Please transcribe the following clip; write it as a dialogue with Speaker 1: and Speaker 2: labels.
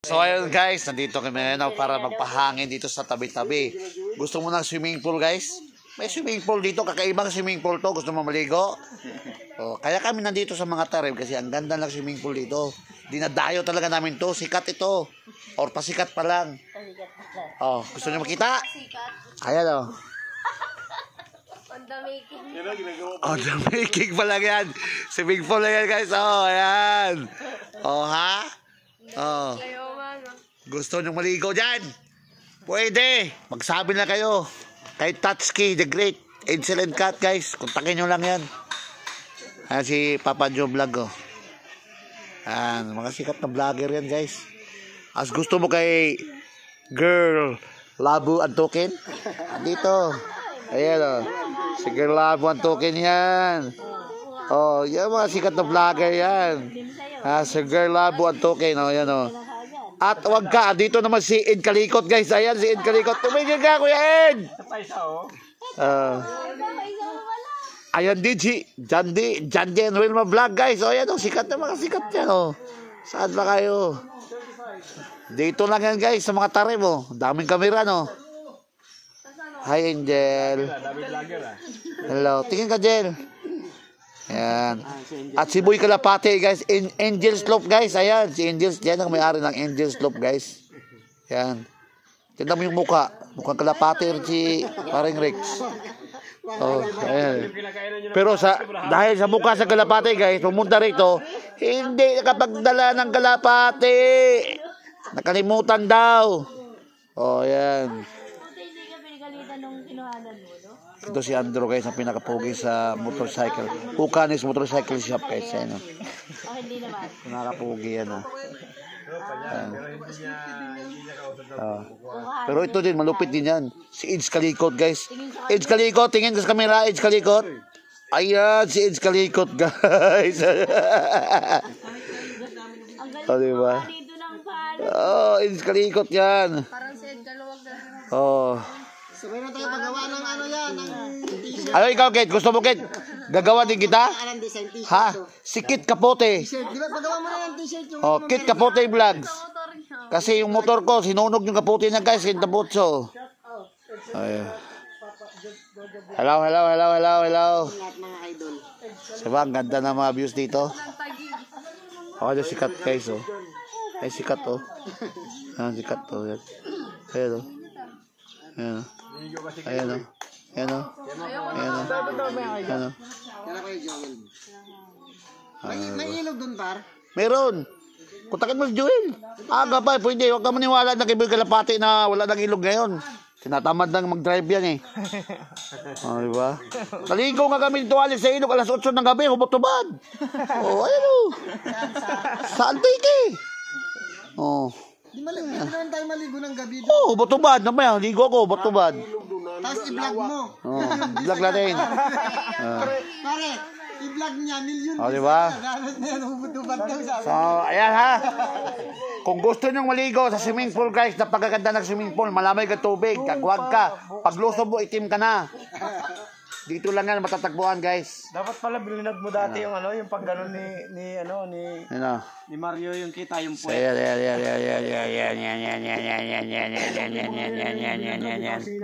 Speaker 1: So ayun guys, nandito kami na para magpahangin dito sa tabi-tabi. Gusto mo ng swimming pool guys? May swimming pool dito, kakaibang swimming pool to. Gusto mo maligo? Oh, kaya kami nandito sa mga tarim kasi ang ganda ng swimming pool dito. Dinadayo talaga namin to. Sikat ito. Or pasikat pa lang. Oh, gusto niyo makita? Ayan oh. On the making pa lang yan. Swimming pool lang yan guys. Oh, ayan. Oh, ha? Oh. Gusto nyo maligo dyan? Pwede. Magsabi na kayo. Kay Tatsuki, the great, excellent cat guys. Kontakin nyo lang yan. Ayan si Papa Joe Vlog oh. Ayan, mga sikat na vlogger yan guys. As gusto mo kay Girl Labu Antokin, dito. Ayan oh. Si Girl Labu Antokin yan. Oh, yan mga sikat na vlogger yan. Si Girl Labu Antokin oh, yan oh. At wag ka, dito naman si Ed Kalikot guys. Ayan si Ed Kalikot. Tumigil ka Kuya Ed. Ayan din si Jandi and Wilma Vlog guys. O yan o, sikat na mga sikat yan o. Saan ba kayo? Dito lang yan guys sa mga tarim o. Daming kamera no. Hi Angel. Hello, tingin ka Angel. Ayan. At si Boy Kalapate guys, Angel Slope guys. Ayan, si Angel, yan ang may-ari ng Angel Slope guys. Ayan. Tignan mo yung mukha. Mukhang Kalapate rin si paring Rex. Oh, ayan. Pero dahil sa mukha sa Kalapate guys, pumunta rito, hindi nakapagdala ng Kalapate. Nakalimutan daw. Oh, ayan. Ito si Andrew guys, ang pinakapugi sa motorcycle. Ukanis motorcycle shop guys. Ayan o. Hindi naman. Pinakapugi yan o. Pero ito din, malupit din yan. Si Eds Kalikot guys. Eds Kalikot, tingin ka sa camera. Eds Kalikot. Ayan, si Eds Kalikot guys. O diba? Oh, Eds Kalikot yan. Parang si Eds Kaluwag na. Oh.
Speaker 2: So, meron tayo paggawa ng ano yan, ng t-shirt.
Speaker 1: Ano ikaw, Kate? Gusto mo, Kate? Gagawa din kita? Ha? Si Kit Kapote.
Speaker 2: Di ba paggawa mo na ng t-shirt yung...
Speaker 1: Oh, Kit Kapote Vlogs. Kasi yung motor ko, sinunog yung kapote niya, guys. Kit Kapotso. Hello.
Speaker 2: Mga idol.
Speaker 1: Diba, ang ganda ng mga views dito. Oh, yung sikat, guys, oh. Ay, sikat, oh. Ayan, sikat, oh. Ayan, oh. Ayan, oh. Ayan o. Ayan o. Ayan o. Ayan o.
Speaker 2: May ilog dun par?
Speaker 1: Meron. Kontakin mo si Joel. Aga pa, pwede. Huwag ka maniwala na kay Boy Kalapate na wala nang ilog ngayon. Tinatamad lang mag-drive yan eh. O, diba? Naligo nga kami dito alis sa ilog alas 8 ng gabi. Hubot-tubad. O, ayan o. Sa Antique. O.
Speaker 2: Di naman tayo maligo ng gabi doon.
Speaker 1: Oo, hubot-tubad. Namaya, ligo ako, hubot-tubad.
Speaker 2: Tapos i-vlog mo.
Speaker 1: Vlog natin.
Speaker 2: Pare, i-vlog niya, million.
Speaker 1: O, diba? So, ayan ha. Kung gusto nyong maligo sa swimming pool guys, napakaganda ng swimming pool, malamay ka tubig, kagwag ka. Paglusob mo, itim ka na. Dito lang yan matatagpuan guys.
Speaker 3: Dapat pala bilinag mo dati yung ano, yung pag gano'n ni Mario yung kita yung puwet.
Speaker 1: Yan.